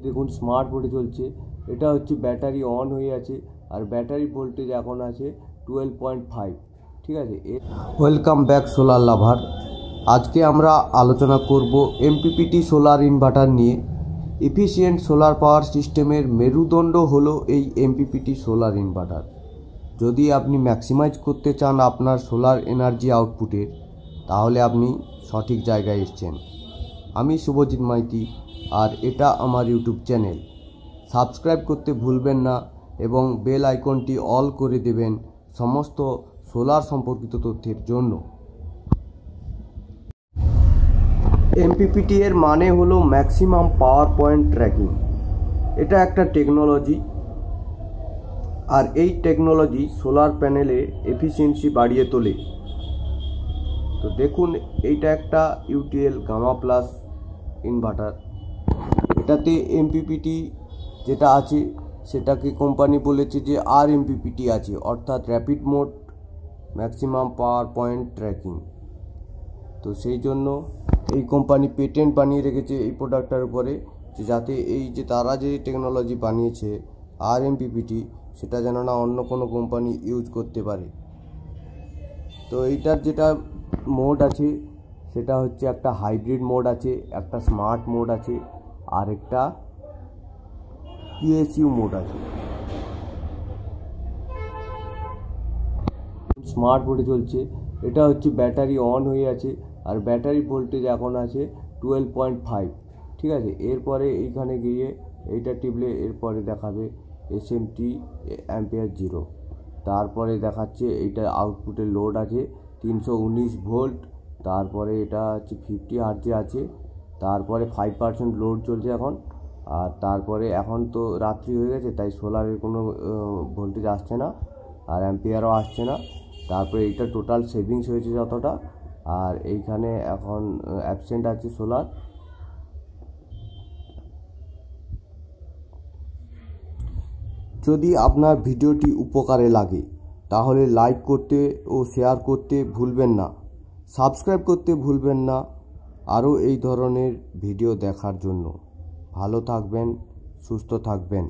দেখুন স্মার্ট বোর্ডে চলছে। এটা হচ্ছে ব্যাটারি অন হয়ে আছে আর ব্যাটারি ভোল্টেজ এখন আছে 12.5। ঠিক আছে। ওয়েলকাম ব্যাক সোলার লাভার। আজকে আমরা আলোচনা করব এমপিপিটি সোলার ইনভার্টার নিয়ে। এফিশিয়েন্ট সোলার পাওয়ার সিস্টেমের মেরুদণ্ড হলো এই এমপিপিটি সোলার ইনভার্টার। যদি আপনি ম্যাক্সিমাইজ করতে চান আপনার সোলার এনার্জি আউটপুটের, তাহলে আপনি সঠিক জায়গায় এসেছেন। আমি শুভজিৎ মাইতি আর এটা আমার ইউটিউব চ্যানেল। সাবস্ক্রাইব করতে ভুলবেন না এবং বেল আইকনটি অল করে দেবেন সমস্ত সোলার সম্পর্কিত তথ্যের জন্য। এমপিপিটি এর মানে হলো ম্যাক্সিমাম পাওয়ার পয়েন্ট ট্র্যাকিং। এটা একটা টেকনোলজি, আর এই টেকনোলজি সোলার প্যানেলে এফিসিয়েন্সি বাড়িয়ে তোলে। তো দেখুন, এইটা একটা ইউটিএল গামা প্লাস ইনভার্টার। এটাতে এমপিপিটি যেটা আছে সেটাকে কোম্পানি বলেছে যে আর এমপিপিটি আছে, অর্থাৎ rapid mode maximum power point tracking. তো সেই জন্য এই কোম্পানি পেটেন্ট বানিয়ে রেখেছে এই প্রোডাক্টটার উপরে, যে যাতে এই যে তারা যে টেকনোলজি বানিয়েছে আর এমপিপিটি, সেটা যেন না অন্য কোনো কোম্পানি ইউজ করতে পারে। তো এইটার যেটা মোড আছে সেটা হচ্ছে একটা হাইব্রিড মোড আছে, একটা স্মার্ট মোড আছে, আর একটা পিএসইউ মোড আছে। স্মার্ট মোডে চলছে। এটা হচ্ছে ব্যাটারি অন হয়ে আছে আর ব্যাটারি ভোল্টেজ এখন আছে 12.5। ঠিক আছে। এরপরে এইখানে গিয়ে এইটা টিপলে এরপরে দেখাবে এসএমটি অ্যাম্পিয়ার 0। তারপরে দেখাচ্ছে এইটা আউটপুটের লোড আছে 319 ভোল্ট। তারপরে এটা হচ্ছে 50 হার্জে আছে। তারপরে 5% লোড চলছে এখন। আর তারপরে এখন তো রাত্রি হয়ে গেছে, তাই সোলারের কোনো ভোল্টেজ আসছে না আর অ্যাম্পিয়ারও আসছে না। তারপরে এইটা টোটাল সেভিংস হয়েছে যতটা, আর এইখানে এখন অ্যাবসেন্ট আছে সোলার। যদি আপনার ভিডিওটি উপকারে লাগে তাহলে লাইক করতে ও শেয়ার করতে ভুলবেন না, সাবস্ক্রাইব করতে ভুলবেন না আরও এই ধরনের ভিডিও দেখার জন্য। ভালো থাকবেন, সুস্থ থাকবেন।